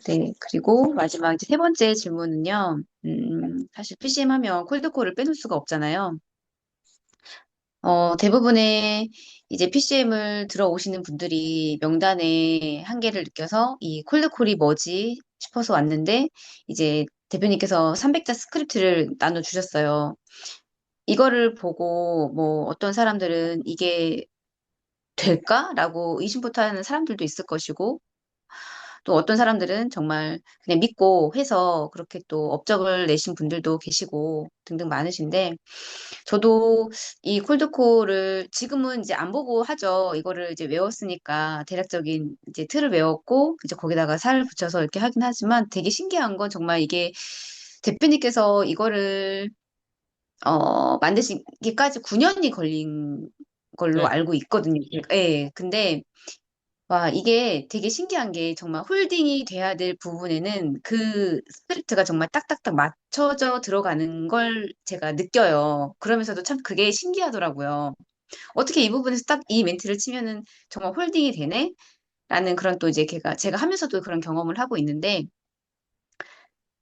네. 그리고 마지막 이제 세 번째 질문은요. 사실 PCM 하면 콜드콜을 빼놓을 수가 없잖아요. 대부분의 이제 PCM을 들어오시는 분들이 명단의 한계를 느껴서 이 콜드콜이 뭐지 싶어서 왔는데 이제 대표님께서 300자 스크립트를 나눠주셨어요. 이거를 보고 뭐 어떤 사람들은 이게 될까라고 의심부터 하는 사람들도 있을 것이고 또 어떤 사람들은 정말 그냥 믿고 해서 그렇게 또 업적을 내신 분들도 계시고 등등 많으신데 저도 이 콜드콜을 지금은 이제 안 보고 하죠. 이거를 이제 외웠으니까 대략적인 이제 틀을 외웠고 이제 거기다가 살을 붙여서 이렇게 하긴 하지만 되게 신기한 건 정말 이게 대표님께서 이거를 만드시기까지 9년이 걸린 걸로 네. 알고 있거든요. 예. 근데 와, 이게 되게 신기한 게 정말 홀딩이 돼야 될 부분에는 그 스크립트가 정말 딱딱딱 맞춰져 들어가는 걸 제가 느껴요. 그러면서도 참 그게 신기하더라고요. 어떻게 이 부분에서 딱 이 멘트를 치면은 정말 홀딩이 되네? 라는 그런 또 이제 제가 하면서도 그런 경험을 하고 있는데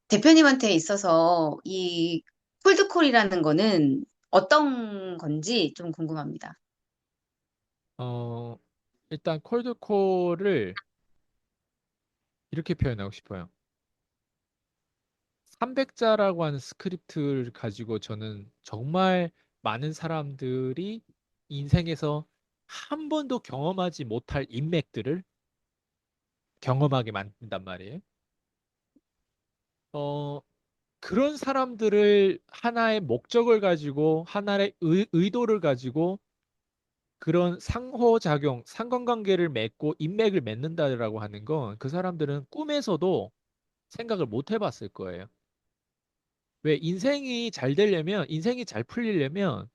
대표님한테 있어서 이 콜드콜이라는 거는 어떤 건지 좀 궁금합니다. 어, 일단 콜드콜을 이렇게 표현하고 싶어요. 300자라고 하는 스크립트를 가지고 저는 정말 많은 사람들이 인생에서 한 번도 경험하지 못할 인맥들을 경험하게 만든단 말이에요. 어, 그런 사람들을 하나의 목적을 가지고 하나의 의도를 가지고 그런 상호작용, 상관관계를 맺고 인맥을 맺는다라고 하는 건 그 사람들은 꿈에서도 생각을 못 해봤을 거예요. 왜 인생이 잘 되려면, 인생이 잘 풀리려면,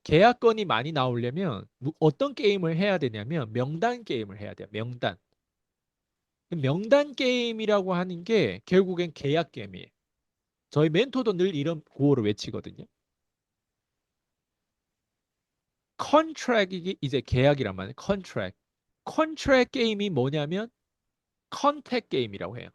계약건이 많이 나오려면 어떤 게임을 해야 되냐면 명단 게임을 해야 돼요. 명단. 명단 게임이라고 하는 게 결국엔 계약 게임이에요. 저희 멘토도 늘 이런 구호를 외치거든요. 컨트랙이 이제 계약이란 말이에요. 컨트랙. 컨트랙 게임이 뭐냐면 컨택 게임이라고 해요.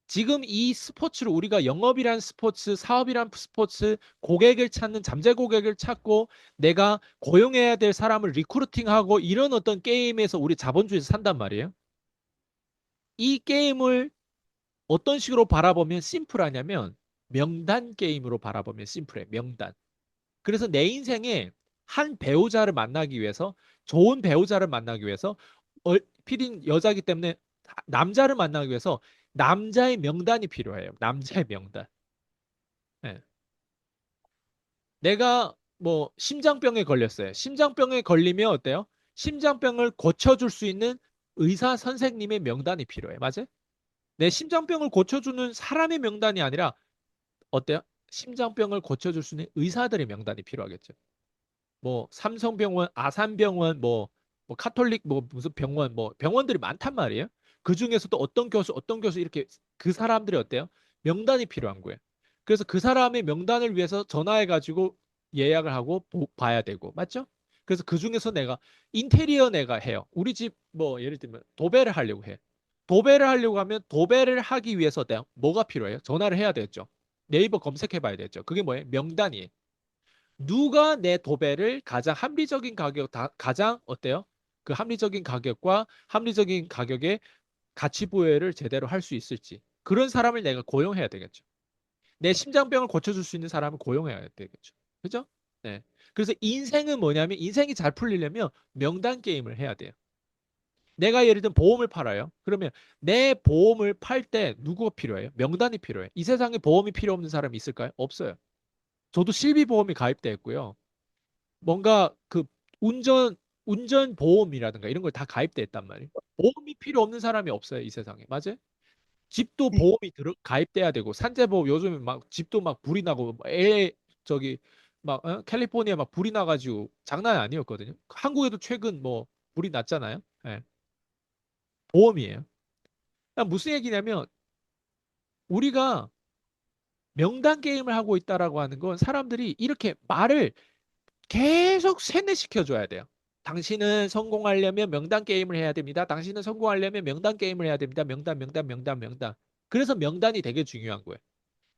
지금 이 스포츠를 우리가 영업이란 스포츠, 사업이란 스포츠, 고객을 찾는 잠재 고객을 찾고 내가 고용해야 될 사람을 리크루팅하고 이런 어떤 게임에서 우리 자본주의에서 산단 말이에요. 이 게임을 어떤 식으로 바라보면 심플하냐면 명단 게임으로 바라보면 심플해. 명단. 그래서 내 인생에 한 배우자를 만나기 위해서 좋은 배우자를 만나기 위해서 피디는 여자기 때문에 남자를 만나기 위해서 남자의 명단이 필요해요. 남자의 명단. 예. 내가 뭐 심장병에 걸렸어요. 심장병에 걸리면 어때요? 심장병을 고쳐줄 수 있는 의사 선생님의 명단이 필요해. 맞아요? 내 심장병을 고쳐주는 사람의 명단이 아니라 어때요? 심장병을 고쳐줄 수 있는 의사들의 명단이 필요하겠죠. 뭐 삼성병원, 아산병원, 뭐 카톨릭 뭐 무슨 병원, 뭐 병원들이 많단 말이에요. 그 중에서도 어떤 교수 이렇게 그 사람들이 어때요? 명단이 필요한 거예요. 그래서 그 사람의 명단을 위해서 전화해가지고 예약을 하고 봐야 되고, 맞죠? 그래서 그 중에서 내가 인테리어 내가 해요. 우리 집 뭐 예를 들면 도배를 하려고 해. 도배를 하려고 하면 도배를 하기 위해서 어때요? 뭐가 필요해요? 전화를 해야 되겠죠. 네이버 검색해 봐야 되겠죠. 그게 뭐예요? 명단이에요. 누가 내 도배를 가장 합리적인 가격, 가장 어때요? 그 합리적인 가격과 합리적인 가격의 가치 부여를 제대로 할 수 있을지. 그런 사람을 내가 고용해야 되겠죠. 내 심장병을 고쳐줄 수 있는 사람을 고용해야 되겠죠. 그죠? 네. 그래서 인생은 뭐냐면 인생이 잘 풀리려면 명단 게임을 해야 돼요. 내가 예를 들면 보험을 팔아요. 그러면 내 보험을 팔 때 누구가 필요해요? 명단이 필요해. 이 세상에 보험이 필요 없는 사람이 있을까요? 없어요. 저도 실비보험이 가입돼 있고요. 뭔가 그 운전 운전 보험이라든가 이런 걸 다 가입돼 있단 말이에요. 보험이 필요 없는 사람이 없어요, 이 세상에. 맞아요? 집도 네. 보험이 가입돼야 되고 산재보험 요즘에 막 집도 막 불이 나고 애 저기 막 캘리포니아 막 불이 나가지고 장난이 아니었거든요. 한국에도 최근 뭐 불이 났잖아요. 예, 보험이에요. 그러니까 무슨 얘기냐면 우리가 명단 게임을 하고 있다라고 하는 건 사람들이 이렇게 말을 계속 세뇌시켜 줘야 돼요. 당신은 성공하려면 명단 게임을 해야 됩니다. 당신은 성공하려면 명단 게임을 해야 됩니다. 명단, 명단, 명단, 명단. 그래서 명단이 되게 중요한 거예요.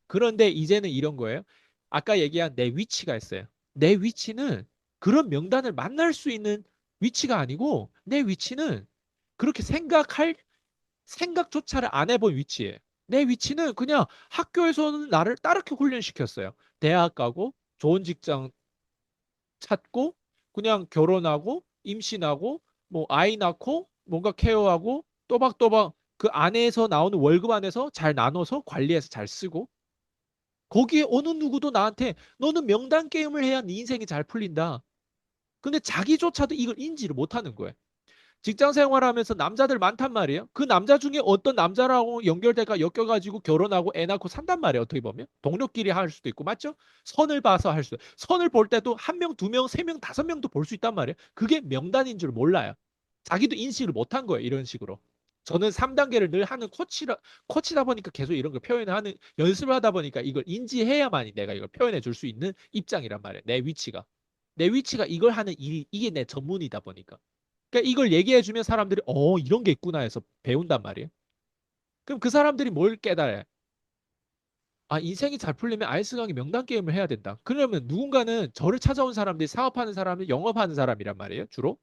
그런데 이제는 이런 거예요. 아까 얘기한 내 위치가 있어요. 내 위치는 그런 명단을 만날 수 있는 위치가 아니고 내 위치는 그렇게 생각조차를 안 해본 위치예요. 내 위치는 그냥 학교에서는 나를 따르게 훈련시켰어요. 대학 가고 좋은 직장 찾고 그냥 결혼하고 임신하고 뭐 아이 낳고 뭔가 케어하고 또박또박 그 안에서 나오는 월급 안에서 잘 나눠서 관리해서 잘 쓰고 거기에 어느 누구도 나한테 너는 명단 게임을 해야 네 인생이 잘 풀린다. 근데 자기조차도 이걸 인지를 못하는 거예요. 직장 생활하면서 남자들 많단 말이에요. 그 남자 중에 어떤 남자라고 연결돼가 엮여가지고 결혼하고 애 낳고 산단 말이에요. 어떻게 보면 동료끼리 할 수도 있고 맞죠? 선을 봐서 할 수. 선을 볼 때도 한 명, 두 명, 세 명, 다섯 명도 볼 수 있단 말이에요. 그게 명단인 줄 몰라요. 자기도 인식을 못한 거예요. 이런 식으로. 저는 3단계를 늘 하는 코치다 보니까 계속 이런 걸 표현하는 연습을 하다 보니까 이걸 인지해야만이 내가 이걸 표현해 줄 수 있는 입장이란 말이에요. 내 위치가. 내 위치가 이걸 하는 일이 이게 내 전문이다 보니까. 그러니까 이걸 얘기해주면 사람들이 이런 게 있구나 해서 배운단 말이에요. 그럼 그 사람들이 뭘 깨달아요? 아, 인생이 잘 풀리면 아이스강의 명단 게임을 해야 된다. 그러면 누군가는 저를 찾아온 사람들이 사업하는 사람이 영업하는 사람이란 말이에요, 주로.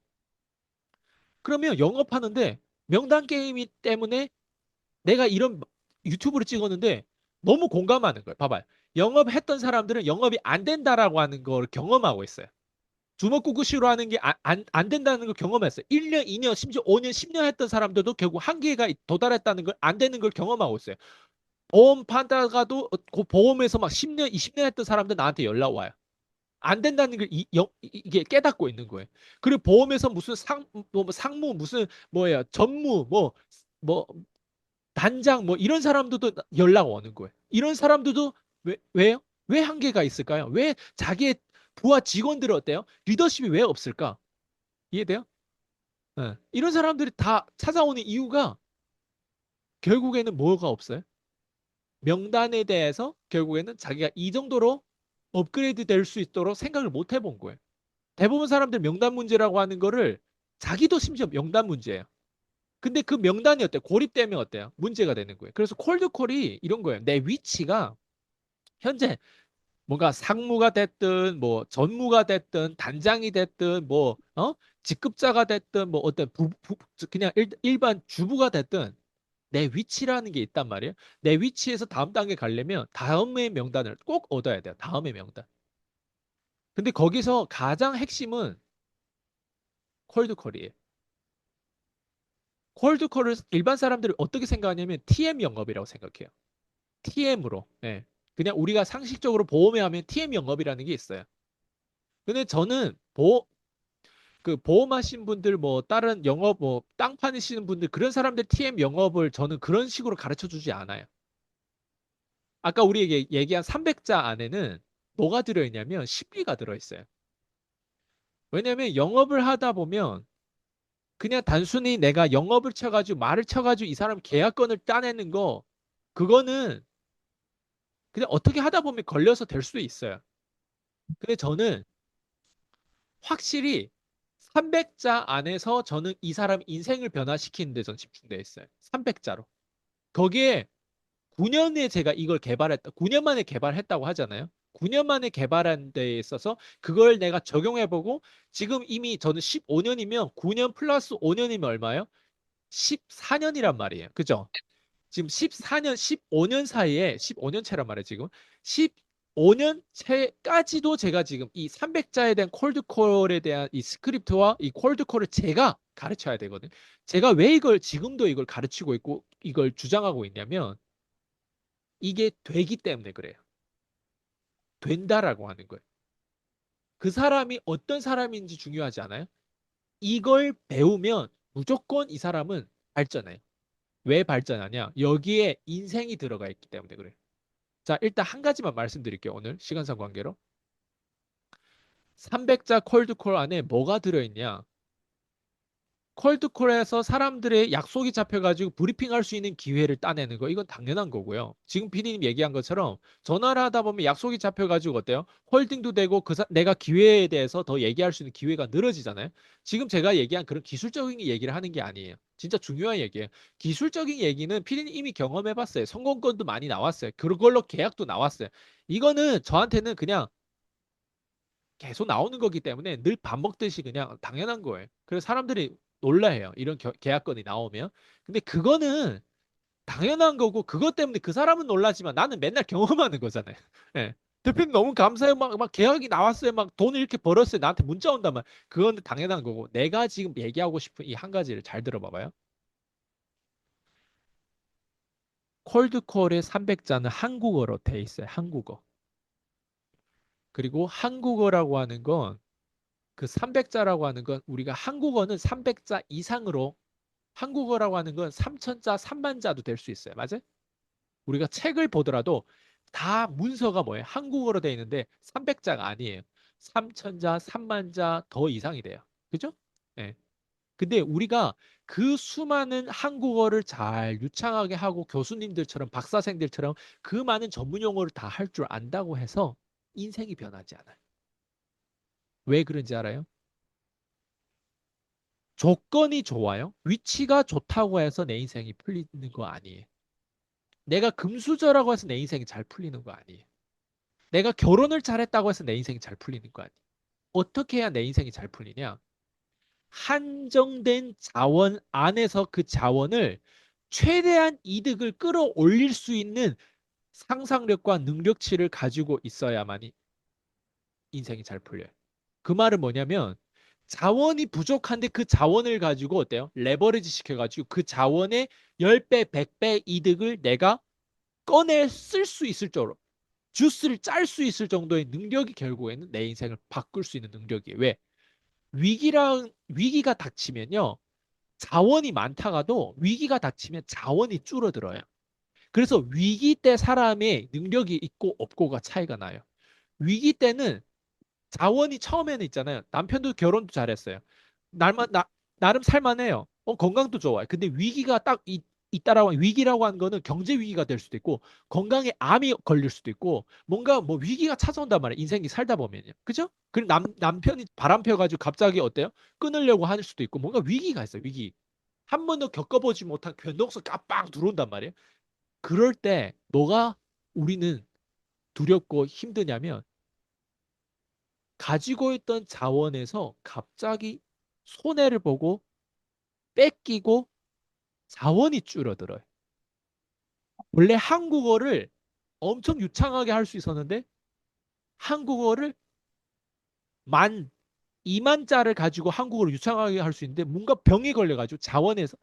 그러면 영업하는데 명단 게임이 때문에 내가 이런 유튜브를 찍었는데 너무 공감하는 거예요. 봐봐요. 영업했던 사람들은 영업이 안 된다라고 하는 걸 경험하고 있어요. 주먹구구시로 하는 게 안 된다는 걸 경험했어요. 1년, 2년, 심지어 5년, 10년 했던 사람들도 결국 한계가 도달했다는 걸 안 되는 걸 경험하고 있어요. 보험 판다가도 그 보험에서 막 10년, 20년 했던 사람들 나한테 연락 와요. 안 된다는 걸 이게 깨닫고 있는 거예요. 그리고 보험에서 무슨 뭐 상무, 무슨 뭐야, 전무, 뭐 단장 뭐 이런 사람들도 연락 오는 거예요. 이런 사람들도 왜요? 왜 한계가 있을까요? 왜 자기의 부하 직원들은 어때요? 리더십이 왜 없을까? 이해돼요? 예. 이런 사람들이 다 찾아오는 이유가 결국에는 뭐가 없어요? 명단에 대해서 결국에는 자기가 이 정도로 업그레이드 될 수 있도록 생각을 못 해본 거예요. 대부분 사람들 명단 문제라고 하는 거를 자기도 심지어 명단 문제예요. 근데 그 명단이 어때요? 고립되면 어때요? 문제가 되는 거예요. 그래서 콜드콜이 이런 거예요. 내 위치가 현재 뭔가 상무가 됐든 뭐 전무가 됐든 단장이 됐든 직급자가 됐든 뭐 어떤 그냥 일반 주부가 됐든 내 위치라는 게 있단 말이에요. 내 위치에서 다음 단계 가려면 다음의 명단을 꼭 얻어야 돼요. 다음의 명단. 근데 거기서 가장 핵심은 콜드콜이에요. 콜드콜을 일반 사람들이 어떻게 생각하냐면 TM 영업이라고 생각해요. TM으로. 예. 그냥 우리가 상식적으로 보험에 하면 TM 영업이라는 게 있어요. 근데 저는 그 보험하신 분들 뭐 다른 영업 뭐 땅 파시는 분들 그런 사람들 TM 영업을 저는 그런 식으로 가르쳐 주지 않아요. 아까 우리 얘기한 300자 안에는 뭐가 들어있냐면 심리가 들어있어요. 왜냐면 영업을 하다 보면 그냥 단순히 내가 영업을 쳐가지고 말을 쳐가지고 이 사람 계약건을 따내는 거 그거는 그냥 어떻게 하다 보면 걸려서 될 수도 있어요. 근데 저는 확실히 300자 안에서 저는 이 사람 인생을 변화시키는 데 전 집중돼 있어요. 300자로. 거기에 9년에 제가 이걸 개발했다. 9년 만에 개발했다고 하잖아요. 9년 만에 개발한 데 있어서 그걸 내가 적용해보고 지금 이미 저는 15년이면 9년 플러스 5년이면 얼마예요? 14년이란 말이에요. 그죠? 지금 14년, 15년 사이에 15년 차란 말이에요, 지금. 15년 차까지도 제가 지금 이 300자에 대한 콜드콜에 대한 이 스크립트와 이 콜드콜을 제가 가르쳐야 되거든요. 제가 왜 이걸 지금도 이걸 가르치고 있고 이걸 주장하고 있냐면 이게 되기 때문에 그래요. 된다라고 하는 거예요. 그 사람이 어떤 사람인지 중요하지 않아요? 이걸 배우면 무조건 이 사람은 발전해요. 왜 발전하냐? 여기에 인생이 들어가 있기 때문에 그래요. 자, 일단 한 가지만 말씀드릴게요. 오늘 시간상 관계로. 300자 콜드콜 안에 뭐가 들어있냐? 콜드콜에서 사람들의 약속이 잡혀가지고 브리핑할 수 있는 기회를 따내는 거, 이건 당연한 거고요. 지금 피디님 얘기한 것처럼 전화를 하다 보면 약속이 잡혀가지고 어때요? 홀딩도 되고 내가 기회에 대해서 더 얘기할 수 있는 기회가 늘어지잖아요. 지금 제가 얘기한 그런 기술적인 얘기를 하는 게 아니에요. 진짜 중요한 얘기예요. 기술적인 얘기는 피디님 이미 경험해봤어요. 성공건도 많이 나왔어요. 그걸로 계약도 나왔어요. 이거는 저한테는 그냥 계속 나오는 거기 때문에 늘 밥 먹듯이 그냥 당연한 거예요. 그래서 사람들이 놀라해요. 이런 계약건이 나오면. 근데 그거는 당연한 거고 그것 때문에 그 사람은 놀라지만 나는 맨날 경험하는 거잖아요. 예. 대표님 너무 감사해요. 막 계약이 나왔어요. 막 돈을 이렇게 벌었어요. 나한테 문자 온단 말. 그건 당연한 거고 내가 지금 얘기하고 싶은 이 한 가지를 잘 들어봐봐요. 콜드콜의 300자는 한국어로 돼 있어요. 한국어. 그리고 한국어라고 하는 건 그 300자라고 하는 건 우리가 한국어는 300자 이상으로 한국어라고 하는 건 3천자, 3만자도 될 수 있어요. 맞아요? 우리가 책을 보더라도 다 문서가 뭐예요? 한국어로 되어 있는데 300자가 아니에요. 3천자, 3만자 더 이상이 돼요. 그죠? 예. 근데 우리가 그 수많은 한국어를 잘 유창하게 하고 교수님들처럼 박사생들처럼 그 많은 전문 용어를 다 할 줄 안다고 해서 인생이 변하지 않아요. 왜 그런지 알아요? 조건이 좋아요. 위치가 좋다고 해서 내 인생이 풀리는 거 아니에요. 내가 금수저라고 해서 내 인생이 잘 풀리는 거 아니에요. 내가 결혼을 잘했다고 해서 내 인생이 잘 풀리는 거 아니에요. 어떻게 해야 내 인생이 잘 풀리냐? 한정된 자원 안에서 그 자원을 최대한 이득을 끌어올릴 수 있는 상상력과 능력치를 가지고 있어야만이 인생이 잘 풀려요. 그 말은 뭐냐면 자원이 부족한데 그 자원을 가지고 어때요? 레버리지 시켜가지고 그 자원의 10배, 100배 이득을 내가 꺼내 쓸 수 있을 정도로 주스를 짤 수 있을 정도의 능력이 결국에는 내 인생을 바꿀 수 있는 능력이에요. 왜? 위기가 닥치면요. 자원이 많다가도 위기가 닥치면 자원이 줄어들어요. 그래서 위기 때 사람의 능력이 있고 없고가 차이가 나요. 위기 때는 자원이 처음에는 있잖아요. 남편도 결혼도 잘했어요. 나, 나름 살만해요. 건강도 좋아요. 근데 위기가 딱 있다라고 위기라고 하는 거는 경제 위기가 될 수도 있고 건강에 암이 걸릴 수도 있고 뭔가 뭐 위기가 찾아온단 말이에요. 인생이 살다 보면요. 그죠? 그리고 남편이 바람 펴가지고 갑자기 어때요? 끊으려고 할 수도 있고 뭔가 위기가 있어요. 위기. 한 번도 겪어보지 못한 변동성 깜빡 들어온단 말이에요. 그럴 때 뭐가 우리는 두렵고 힘드냐면 가지고 있던 자원에서 갑자기 손해를 보고 뺏기고 자원이 줄어들어요. 원래 한국어를 엄청 유창하게 할 수 있었는데 한국어를 만, 2만자를 가지고 한국어를 유창하게 할 수 있는데 뭔가 병이 걸려가지고 자원에서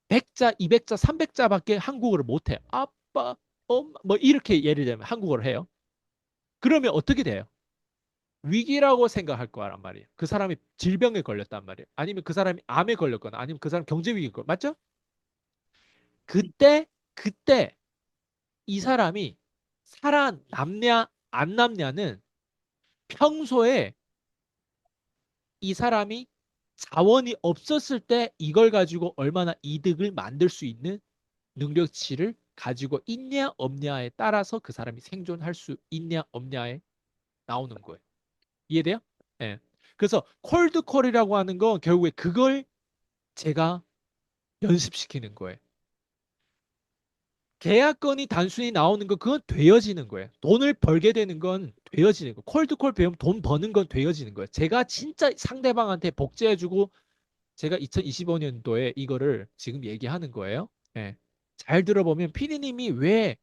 100자, 200자, 300자밖에 한국어를 못해요. 아빠, 엄마, 뭐 이렇게 예를 들면 한국어를 해요. 그러면 어떻게 돼요? 위기라고 생각할 거란 말이에요. 그 사람이 질병에 걸렸단 말이에요. 아니면 그 사람이 암에 걸렸거나 아니면 그 사람 경제 위기에 걸렸 맞죠? 그때 이 사람이 살아남냐 안 남냐는 평소에 이 사람이 자원이 없었을 때 이걸 가지고 얼마나 이득을 만들 수 있는 능력치를 가지고 있냐 없냐에 따라서 그 사람이 생존할 수 있냐 없냐에 나오는 거예요. 이해돼요? 예. 그래서 콜드콜이라고 하는 건 결국에 그걸 제가 연습시키는 거예요. 계약건이 단순히 나오는 건 그건 되어지는 거예요. 돈을 벌게 되는 건 되어지는 거. 콜드콜 배우면 돈 버는 건 되어지는 거예요. 제가 진짜 상대방한테 복제해주고 제가 2025년도에 이거를 지금 얘기하는 거예요. 예. 잘 들어보면 피디님이 왜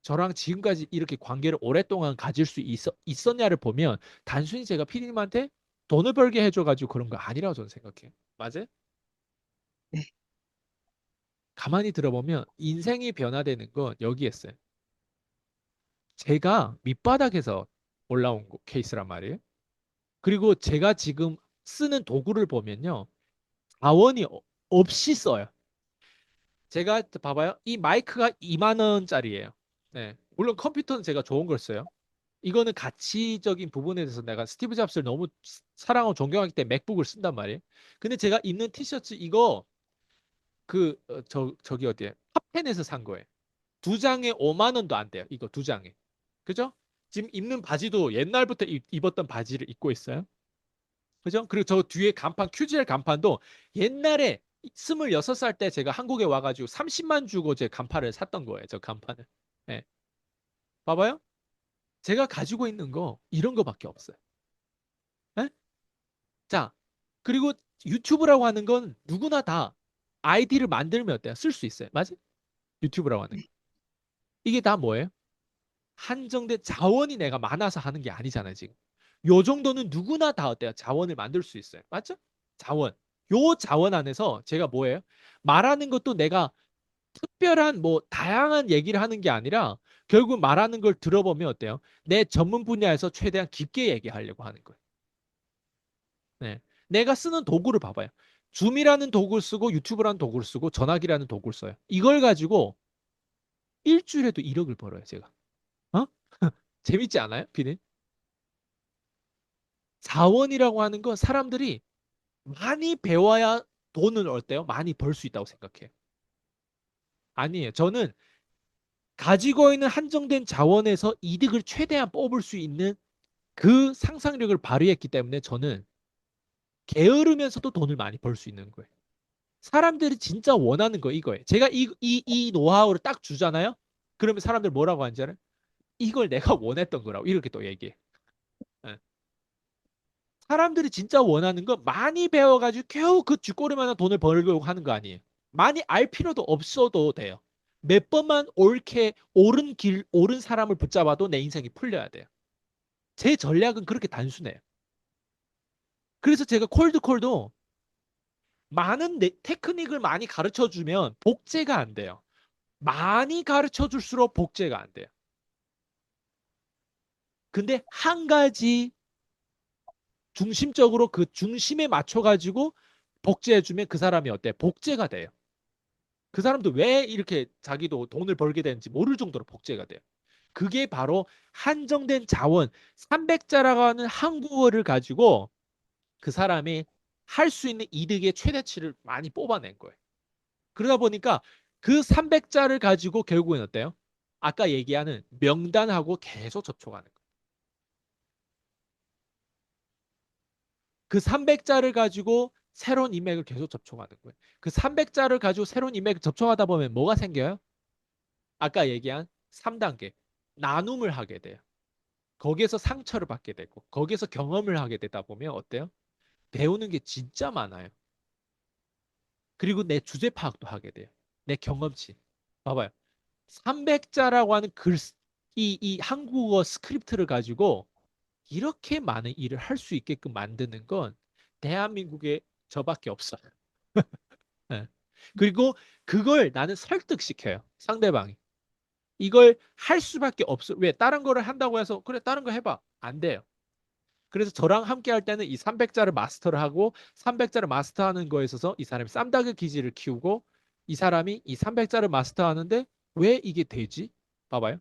저랑 지금까지 이렇게 관계를 오랫동안 가질 수 있었냐를 보면 단순히 제가 피디님한테 돈을 벌게 해줘가지고 그런 거 아니라고 저는 생각해요. 맞아요? 네. 가만히 들어보면 인생이 변화되는 건 여기에 있어요. 제가 밑바닥에서 올라온 케이스란 말이에요. 그리고 제가 지금 쓰는 도구를 보면요. 자원이 없이 써요. 제가 봐봐요. 이 마이크가 2만 원짜리예요. 네. 물론 컴퓨터는 제가 좋은 걸 써요. 이거는 가치적인 부분에 대해서 내가 스티브 잡스를 너무 사랑하고 존경하기 때문에 맥북을 쓴단 말이에요. 근데 제가 입는 티셔츠 이거 저기 어디에 팝텐에서 산 거예요. 두 장에 5만 원도 안 돼요. 이거 두 장에. 그죠? 지금 입는 바지도 옛날부터 입었던 바지를 입고 있어요. 그죠? 그리고 저 뒤에 간판, QGL 간판도 옛날에 26살 때 제가 한국에 와가지고 30만 주고 제 간판을 샀던 거예요. 저 간판을. 예. 봐봐요. 제가 가지고 있는 거 이런 거밖에 없어요. 예? 자, 그리고 유튜브라고 하는 건 누구나 다 아이디를 만들면 어때요? 쓸 수 있어요. 맞지? 유튜브라고 하는 거. 이게 다 뭐예요? 한정된 자원이 내가 많아서 하는 게 아니잖아요, 지금. 요 정도는 누구나 다 어때요? 자원을 만들 수 있어요. 맞죠? 자원. 요 자원 안에서 제가 뭐예요? 말하는 것도 내가 특별한 뭐 다양한 얘기를 하는 게 아니라 결국 말하는 걸 들어보면 어때요? 내 전문 분야에서 최대한 깊게 얘기하려고 하는 거예요. 네. 내가 쓰는 도구를 봐봐요. 줌이라는 도구를 쓰고 유튜브라는 도구를 쓰고 전화기라는 도구를 써요. 이걸 가지고 일주일에도 1억을 벌어요, 제가. 어? 재밌지 않아요, 비님? 자원이라고 하는 건 사람들이 많이 배워야 돈을 어때요? 많이 벌 수 있다고 생각해요. 아니에요. 저는 가지고 있는 한정된 자원에서 이득을 최대한 뽑을 수 있는 그 상상력을 발휘했기 때문에 저는 게으르면서도 돈을 많이 벌 수 있는 거예요. 사람들이 진짜 원하는 거 이거예요. 제가 이 노하우를 딱 주잖아요. 그러면 사람들 뭐라고 하는지 알아요? 이걸 내가 원했던 거라고 이렇게 또 얘기해. 예. 사람들이 진짜 원하는 건 많이 배워가지고 겨우 그 쥐꼬리만한 돈을 벌려고 하는 거 아니에요. 많이 알 필요도 없어도 돼요. 몇 번만 옳게 옳은 길, 옳은 사람을 붙잡아도 내 인생이 풀려야 돼요. 제 전략은 그렇게 단순해요. 그래서 제가 콜드콜도 많은 테크닉을 많이 가르쳐 주면 복제가 안 돼요. 많이 가르쳐 줄수록 복제가 안 돼요. 근데 한 가지 중심적으로 그 중심에 맞춰가지고 복제해주면 그 사람이 어때? 복제가 돼요. 그 사람도 왜 이렇게 자기도 돈을 벌게 되는지 모를 정도로 복제가 돼요. 그게 바로 한정된 자원, 300자라고 하는 한국어를 가지고 그 사람이 할 수 있는 이득의 최대치를 많이 뽑아낸 거예요. 그러다 보니까 그 300자를 가지고 결국엔 어때요? 아까 얘기하는 명단하고 계속 접촉하는 거예요. 그 300자를 가지고 새로운 인맥을 계속 접촉하는 거예요. 그 300자를 가지고 새로운 인맥을 접촉하다 보면 뭐가 생겨요? 아까 얘기한 3단계. 나눔을 하게 돼요. 거기에서 상처를 받게 되고, 거기에서 경험을 하게 되다 보면 어때요? 배우는 게 진짜 많아요. 그리고 내 주제 파악도 하게 돼요. 내 경험치. 봐봐요. 300자라고 하는 이 한국어 스크립트를 가지고 이렇게 많은 일을 할 수 있게끔 만드는 건 대한민국에 저밖에 없어요. 네. 그리고 그걸 나는 설득시켜요. 상대방이. 이걸 할 수밖에 없어. 왜? 다른 거를 한다고 해서 그래 다른 거 해봐. 안 돼요. 그래서 저랑 함께 할 때는 이 300자를 마스터를 하고 300자를 마스터하는 거에 있어서 이 사람이 쌈닭의 기질을 키우고 이 사람이 이 300자를 마스터하는데 왜 이게 되지? 봐봐요.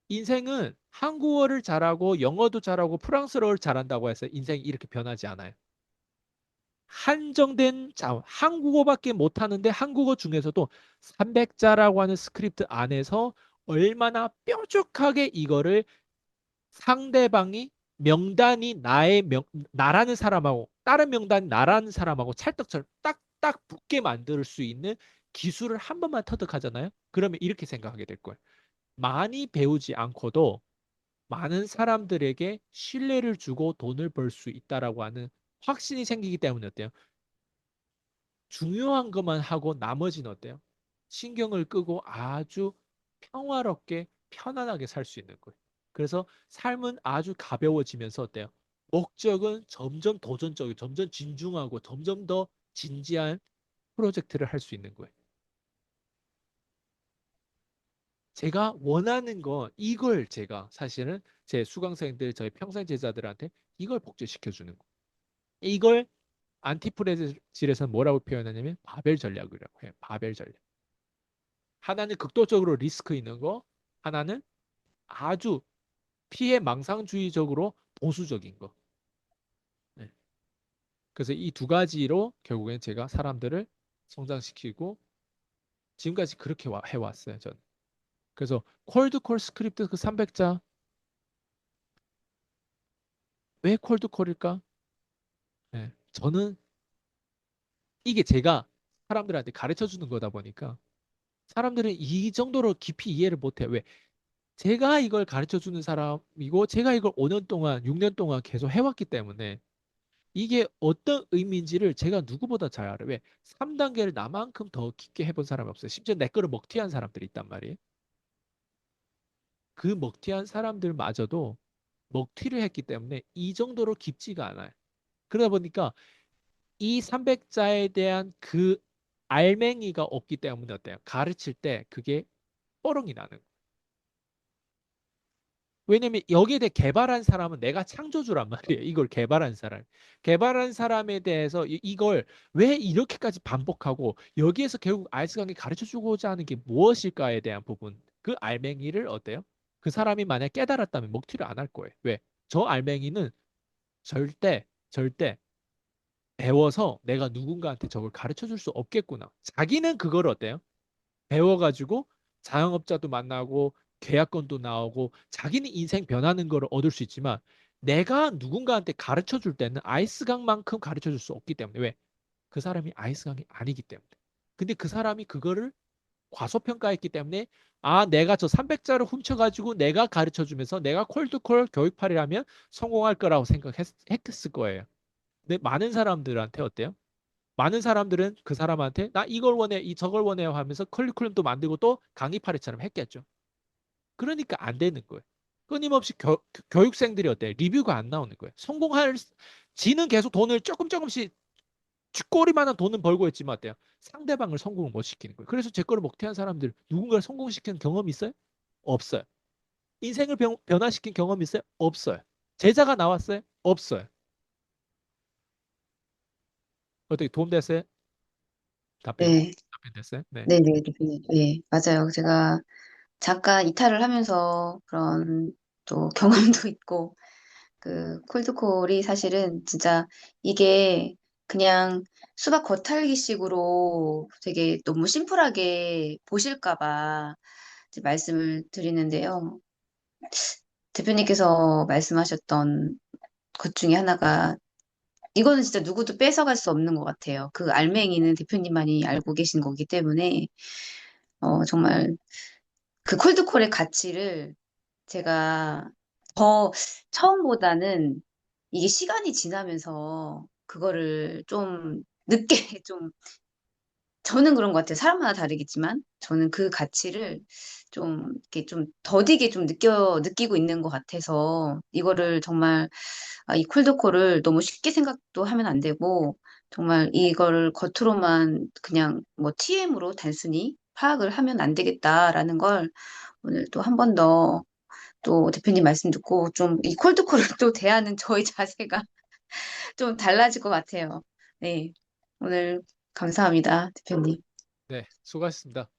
인생은 한국어를 잘하고 영어도 잘하고 프랑스어를 잘한다고 해서 인생이 이렇게 변하지 않아요. 한정된 자, 한국어밖에 못하는데 한국어 중에서도 300자라고 하는 스크립트 안에서 얼마나 뾰족하게 이거를 상대방이 명단이 나라는 사람하고 다른 명단이 나라는 사람하고 찰떡처럼 딱딱 붙게 만들 수 있는 기술을 한 번만 터득하잖아요. 그러면 이렇게 생각하게 될 거예요. 많이 배우지 않고도 많은 사람들에게 신뢰를 주고 돈을 벌 수 있다라고 하는 확신이 생기기 때문에 어때요? 중요한 것만 하고 나머지는 어때요? 신경을 끄고 아주 평화롭게 편안하게 살 수 있는 거예요. 그래서 삶은 아주 가벼워지면서 어때요? 목적은 점점 도전적이고 점점 진중하고 점점 더 진지한 프로젝트를 할 수 있는 거예요. 제가 원하는 건 이걸 제가 사실은 제 수강생들, 저희 평생 제자들한테 이걸 복제시켜 주는 거예요. 이걸 안티프레질에서는 뭐라고 표현하냐면 바벨 전략이라고 해요. 바벨 전략. 하나는 극도적으로 리스크 있는 거, 하나는 아주 피해 망상주의적으로 보수적인 거. 네. 그래서 이 두 가지로 결국엔 제가 사람들을 성장시키고 지금까지 그렇게 해왔어요, 저는. 그래서 콜드콜 스크립트 그 300자 왜 콜드콜일까? 네. 저는 이게 제가 사람들한테 가르쳐 주는 거다 보니까 사람들은 이 정도로 깊이 이해를 못해요. 왜? 제가 이걸 가르쳐 주는 사람이고 제가 이걸 5년 동안, 6년 동안 계속 해왔기 때문에 이게 어떤 의미인지를 제가 누구보다 잘 알아요. 왜? 3단계를 나만큼 더 깊게 해본 사람이 없어요. 심지어 내 거를 먹튀한 사람들이 있단 말이에요. 그 먹튀한 사람들마저도 먹튀를 했기 때문에 이 정도로 깊지가 않아요. 그러다 보니까 이 300자에 대한 그 알맹이가 없기 때문에 어때요? 가르칠 때 그게 뻐렁이 나는 거예요. 왜냐면 여기에 대해 개발한 사람은 내가 창조주란 말이에요. 이걸 개발한 사람. 개발한 사람에 대해서 이걸 왜 이렇게까지 반복하고 여기에서 결국 아이스 강이 가르쳐 주고자 하는 게 무엇일까에 대한 부분. 그 알맹이를 어때요? 그 사람이 만약 깨달았다면 먹튀를 안 할 거예요. 왜? 저 알맹이는 절대 배워서 내가 누군가한테 저걸 가르쳐 줄 수 없겠구나. 자기는 그걸 어때요? 배워가지고 자영업자도 만나고 계약건도 나오고 자기는 인생 변하는 거를 얻을 수 있지만 내가 누군가한테 가르쳐 줄 때는 아이스강만큼 가르쳐 줄 수 없기 때문에 왜? 그 사람이 아이스강이 아니기 때문에. 근데 그 사람이 그거를 과소평가했기 때문에 아, 내가 저 300자를 훔쳐가지고 내가 가르쳐 주면서 내가 콜드콜 교육팔이라면 성공할 거라고 생각했을 거예요. 근데 많은 사람들한테 어때요? 많은 사람들은 그 사람한테 나 이걸 원해, 이 저걸 원해요 하면서 커리큘럼도 만들고 또 강의파리처럼 했겠죠. 그러니까 안 되는 거예요. 끊임없이 교육생들이 어때? 리뷰가 안 나오는 거예요. 지는 계속 돈을 조금씩 쥐꼬리만한 돈은 벌고 있지만 어때요? 상대방을 성공을 못 시키는 거예요. 그래서 제 거를 먹튀한 사람들 누군가를 성공시키는 경험이 있어요? 없어요. 인생을 변화시킨 경험이 있어요? 없어요. 제자가 나왔어요? 없어요. 어떻게 도움 됐어요? 답변, 네, 답변 됐어요? 네. 네네, 대표님. 네, 맞아요. 제가 잠깐 이탈을 하면서 그런 또 경험도 있고, 그 콜드콜이 사실은 진짜 이게 그냥 수박 겉핥기식으로 되게 너무 심플하게 보실까 봐 이제 말씀을 드리는데요. 대표님께서 말씀하셨던 것 중에 하나가 이거는 진짜 누구도 뺏어갈 수 없는 것 같아요. 그 알맹이는 대표님만이 알고 계신 거기 때문에 정말 그 콜드콜의 가치를 제가 더 처음보다는 이게 시간이 지나면서 그거를 좀 늦게 좀 저는 그런 것 같아요. 사람마다 다르겠지만 저는 그 가치를 좀 이렇게 좀 더디게 좀 느끼고 있는 것 같아서 이거를 정말 이 콜드콜을 너무 쉽게 생각도 하면 안 되고 정말 이거를 겉으로만 그냥 뭐 TM으로 단순히 파악을 하면 안 되겠다라는 걸 오늘 또 한 번 더 또 대표님 말씀 듣고 좀 이 콜드콜을 또 대하는 저의 자세가 좀 달라질 것 같아요. 네. 오늘 감사합니다, 대표님. 네, 수고하셨습니다.